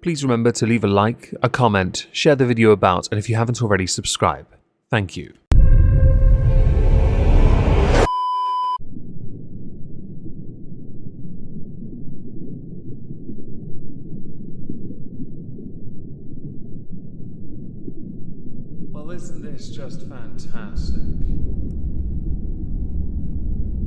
please remember to leave a like, a comment, share the video about, and if you haven't already, subscribe. Thank you. Well, isn't this just fantastic?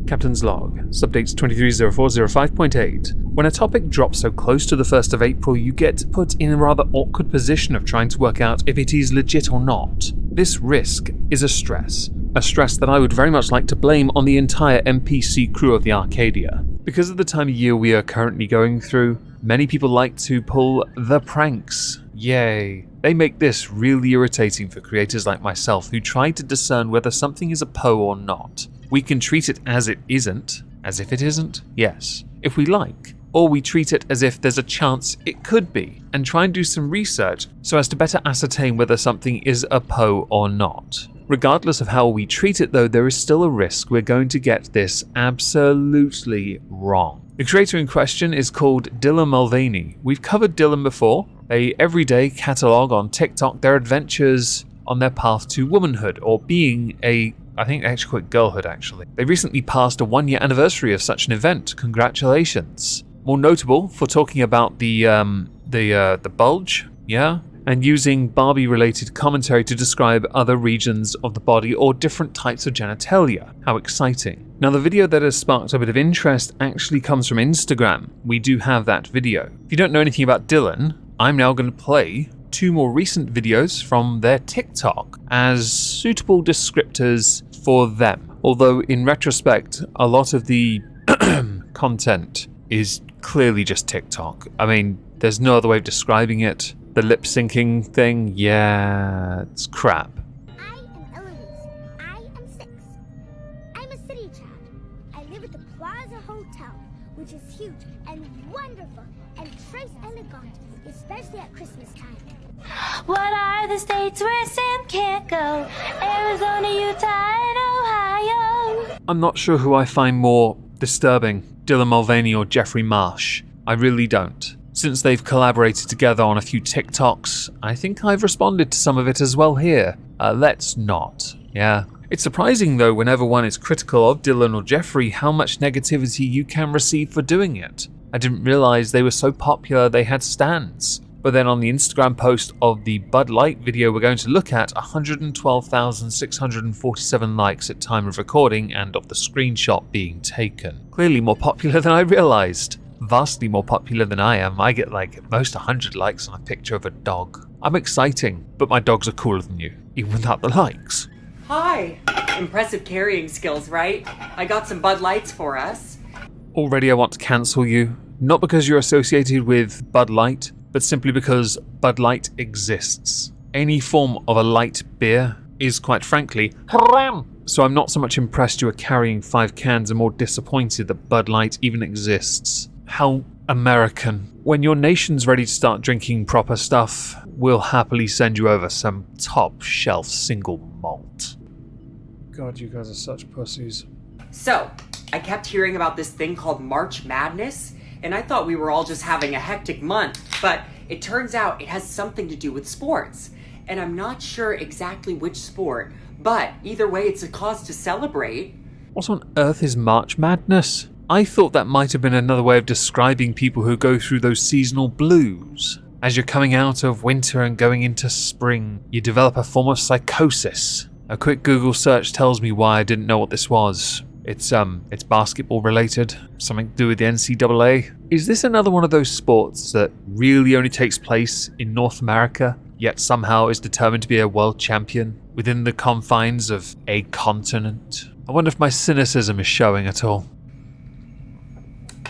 Captain's Log, subdates 230405.8. When a topic drops so close to the 1st of April, you get put in a rather awkward position of trying to work out if it is legit or not. This risk is a stress that I would very much like to blame on the entire NPC crew of the Arcadia. Because of the time of year we are currently going through, many people like to pull the pranks. Yay. They make this really irritating for creators like myself who try to discern whether something is a PO or not. We can treat it as it isn't, as if it isn't, yes, if we like. Or we treat it as if there's a chance it could be, and try and do some research so as to better ascertain whether something is a PO or not. Regardless of how we treat it though, there is still a risk we're going to get this absolutely wrong. The creator in question is called Dylan Mulvaney. We've covered Dylan before. They everyday catalogue on TikTok their adventures on their path to womanhood, or being I think they actually call it girlhood actually. They recently passed a 1-year anniversary of such an event. Congratulations. More notable for talking about the bulge, yeah? And using Barbie-related commentary to describe other regions of the body or different types of genitalia. How exciting. Now the video that has sparked a bit of interest actually comes from Instagram. We do have that video. If you don't know anything about Dylan, I'm now going to play 2 more recent videos from their TikTok as suitable descriptors for them. Although in retrospect, a lot of the content is clearly just TikTok. I mean, there's no other way of describing it. The lip syncing thing, yeah, it's crap. I am Eloise. I am 6. I'm a city child. I live at the Plaza Hotel, which is huge and wonderful and très elegant, especially at Christmas time. What are the states where Sam can't go? Arizona, Utah, and Ohio. I'm not sure who I find more disturbing, Dylan Mulvaney or Jeffrey Marsh. I really don't. Since they've collaborated together on a few TikToks, I think I've responded to some of it as well here. Let's not, yeah. It's surprising though, whenever one is critical of Dylan or Jeffrey, how much negativity you can receive for doing it. I didn't realize they were so popular they had stans. But then on the Instagram post of the Budlight video we're going to look at, 112,647 likes at time of recording and of the screenshot being taken. Clearly more popular than I realized. Vastly more popular than I am. I get like at most 100 likes on a picture of a dog. I'm exciting, but my dogs are cooler than you, even without the likes. Hi! Impressive carrying skills, right? I got some Bud Lights for us. Already I want to cancel you, not because you're associated with Bud Light, but simply because Bud Light exists. Any form of a light beer is, quite frankly, haram. So I'm not so much impressed you are carrying 5 cans and more disappointed that Bud Light even exists. How American. When your nation's ready to start drinking proper stuff, we'll happily send you over some top shelf single malt. God, you guys are such pussies. So, I kept hearing about this thing called March Madness, and I thought we were all just having a hectic month, but it turns out it has something to do with sports. And I'm not sure exactly which sport, but either way it's a cause to celebrate. What on earth is March Madness? I thought that might have been another way of describing people who go through those seasonal blues. As you're coming out of winter and going into spring, you develop a form of psychosis. A quick Google search tells me why I didn't know what this was. It's basketball related, something to do with the NCAA. Is this another one of those sports that really only takes place in North America, yet somehow is determined to be a world champion within the confines of a continent? I wonder if my cynicism is showing at all.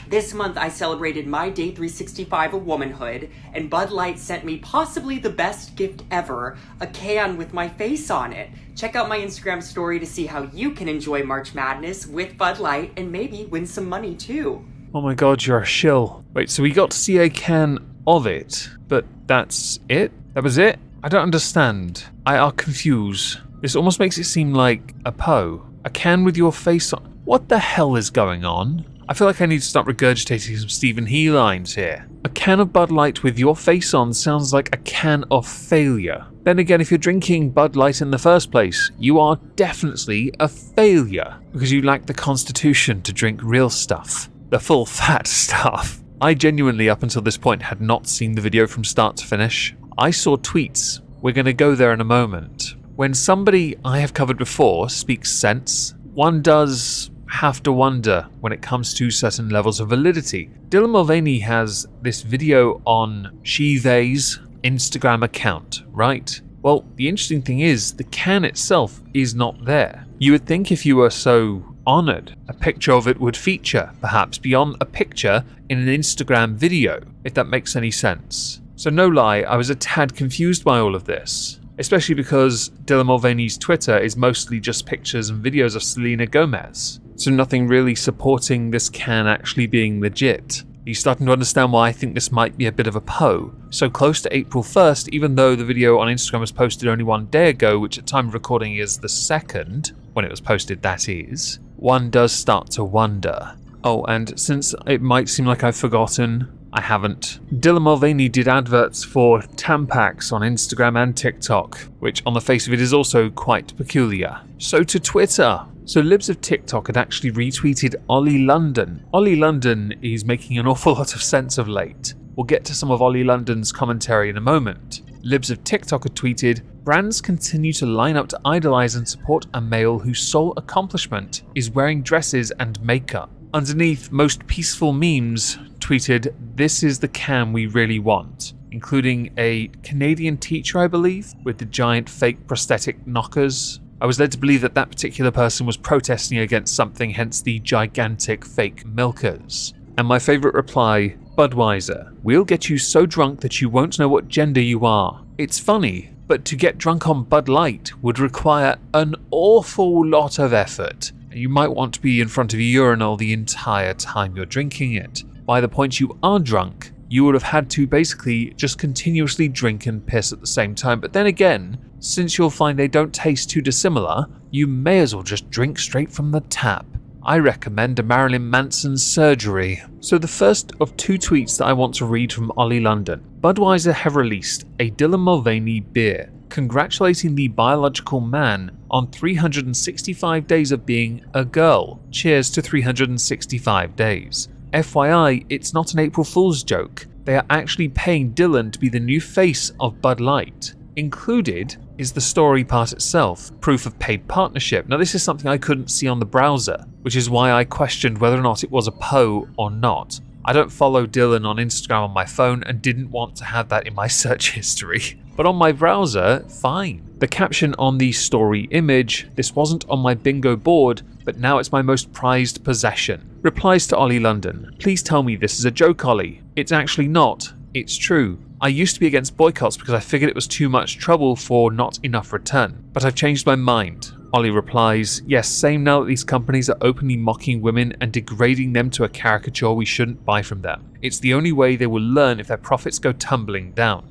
This month I celebrated my day 365 of womanhood, and Bud Light sent me possibly the best gift ever, a can with my face on it. Check out my Instagram story to see how you can enjoy March Madness with Bud Light and maybe win some money too. Oh my god, you're a shill. Wait, so we got to see a can of it, but that's it? That was it? I don't understand. I are confused. This almost makes it seem like a PO. A can with your face on. What the hell is going on? I feel like I need to start regurgitating some Stephen He lines here. A can of Bud Light with your face on sounds like a can of failure. Then again, if you're drinking Bud Light in the first place, you are definitely a failure because you lack the constitution to drink real stuff. The full fat stuff. I genuinely, up until this point, had not seen the video from start to finish. I saw tweets. We're going to go there in a moment. When somebody I have covered before speaks sense, one does have to wonder when it comes to certain levels of validity. Dylan Mulvaney has this video on she/they's Instagram account, right? Well, the interesting thing is the can itself is not there. You would think if you were so honoured, a picture of it would feature, perhaps beyond a picture in an Instagram video, if that makes any sense. So no lie, I was a tad confused by all of this, especially because Dylan Mulvaney's Twitter is mostly just pictures and videos of Selena Gomez, so nothing really supporting this can actually being legit. You're starting to understand why I think this might be a bit of a PO. So close to April 1st, even though the video on Instagram was posted only one day ago, which at time of recording is the 2nd, when it was posted that is, one does start to wonder. Oh, and since it might seem like I've forgotten, I haven't. Dylan Mulvaney did adverts for Tampax on Instagram and TikTok, which on the face of it is also quite peculiar. So to Twitter. So Libs of TikTok had actually retweeted Ollie London. Ollie London is making an awful lot of sense of late. We'll get to some of Ollie London's commentary in a moment. Libs of TikTok had tweeted, brands continue to line up to idolize and support a male whose sole accomplishment is wearing dresses and makeup. Underneath, most peaceful memes tweeted, this is the can we really want, including a Canadian teacher, I believe, with the giant fake prosthetic knockers. I was led to believe that that particular person was protesting against something, hence the gigantic fake milkers. And my favourite reply, Budweiser, we'll get you so drunk that you won't know what gender you are. It's funny, but to get drunk on Bud Light would require an awful lot of effort. You might want to be in front of a urinal the entire time you're drinking it. By the point you are drunk, you would have had to basically just continuously drink and piss at the same time. But then again, since you'll find they don't taste too dissimilar, you may as well just drink straight from the tap. I recommend a Marilyn Manson surgery. So the first of two tweets that I want to read from Ollie London. Budweiser have released a Dylan Mulvaney beer, congratulating the biological man on 365 days of being a girl. Cheers to 365 days. FYI, it's not an April Fool's joke. They are actually paying Dylan to be the new face of Bud Light. Included is the story part itself, proof of paid partnership. Now this is something I couldn't see on the browser, which is why I questioned whether or not it was a PO or not. I don't follow Dylan on Instagram on my phone and didn't want to have that in my search history. But on my browser, fine. The caption on the story image, this wasn't on my bingo board, but now it's my most prized possession. Replies to Ollie London, please tell me this is a joke, Ollie. It's actually not. It's true. I used to be against boycotts because I figured it was too much trouble for not enough return, but I've changed my mind. Ollie replies, yes, same now that these companies are openly mocking women and degrading them to a caricature we shouldn't buy from them. It's the only way they will learn if their profits go tumbling down.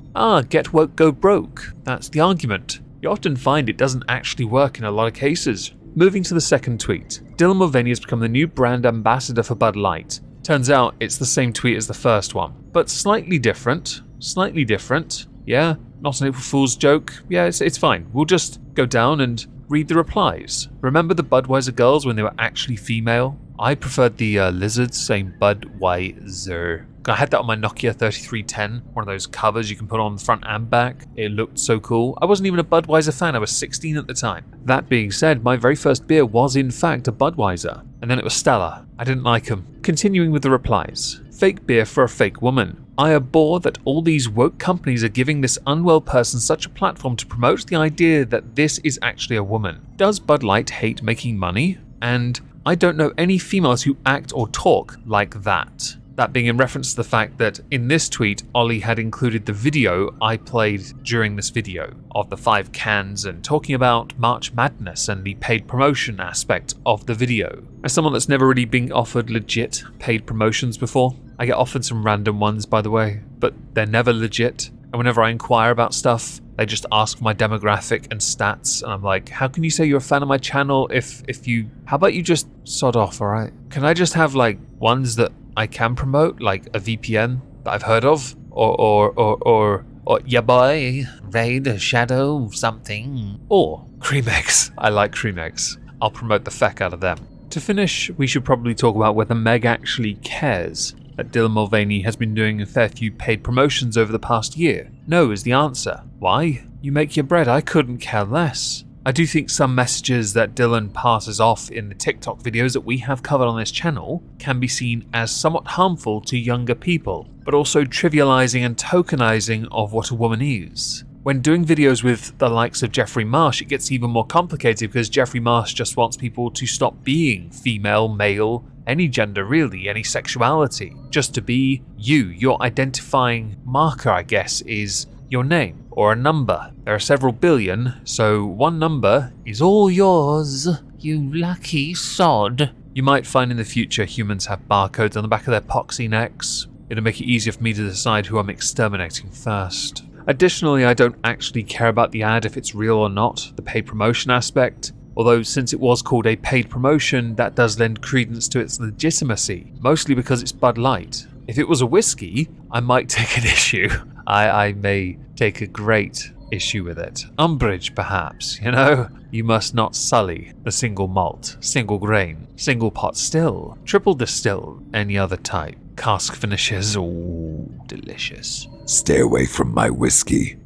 Get woke, go broke. That's the argument. You often find it doesn't actually work in a lot of cases. Moving to the second tweet. Dylan Mulvaney has become the new brand ambassador for Bud Light. Turns out it's the same tweet as the first one, but slightly different. Slightly different. Yeah, not an April Fool's joke. Yeah, it's fine. We'll just go down and read the replies. Remember the Budweiser girls when they were actually female? I preferred the lizards saying Budweiser. I had that on my Nokia 3310, one of those covers you can put on the front and back. It looked so cool. I wasn't even a Budweiser fan, I was 16 at the time. That being said, my very first beer was in fact a Budweiser, and then it was Stella. I didn't like them. Continuing with the replies. Fake beer for a fake woman. I abhor that all these woke companies are giving this unwell person such a platform to promote the idea that this is actually a woman. Does Bud Light hate making money? And I don't know any females who act or talk like that. That being in reference to the fact that in this tweet, Ollie had included the video I played during this video of the 5 cans and talking about March Madness and the paid promotion aspect of the video. As someone that's never really been offered legit paid promotions before, I get offered some random ones by the way, but they're never legit. And whenever I inquire about stuff, they just ask my demographic and stats, and I'm like, how can you say you're a fan of my channel if you... How about you just sod off, alright? Can I just have, like, ones that I can promote, like a VPN that I've heard of? Or yeah boy, Raid, Shadow, something. Or cream eggs. I like cream eggs. I'll promote the feck out of them. To finish, we should probably talk about whether Meg actually cares that Dylan Mulvaney has been doing a fair few paid promotions over the past year. No is the answer. Why? You make your bread, I couldn't care less. I do think some messages that Dylan passes off in the TikTok videos that we have covered on this channel can be seen as somewhat harmful to younger people, but also trivializing and tokenizing of what a woman is. When doing videos with the likes of Jeffrey Marsh, it gets even more complicated because Jeffrey Marsh just wants people to stop being female, male, any gender really, any sexuality. Just to be you. Your identifying marker, I guess, is your name or a number. There are several billion, so one number is all yours, you lucky sod. You might find in the future humans have barcodes on the back of their poxy necks. It'll make it easier for me to decide who I'm exterminating first. Additionally, I don't actually care about the ad if it's real or not, the paid promotion aspect. Although since it was called a paid promotion, that does lend credence to its legitimacy, mostly because it's Bud Light. If it was a whiskey, I might take an issue. I may take a great issue with it. Umbrage, perhaps, you know? You must not sully the single malt, single grain, single pot still, triple distill, any other type. Cask finishes, ooh, delicious. Stay away from my whiskey.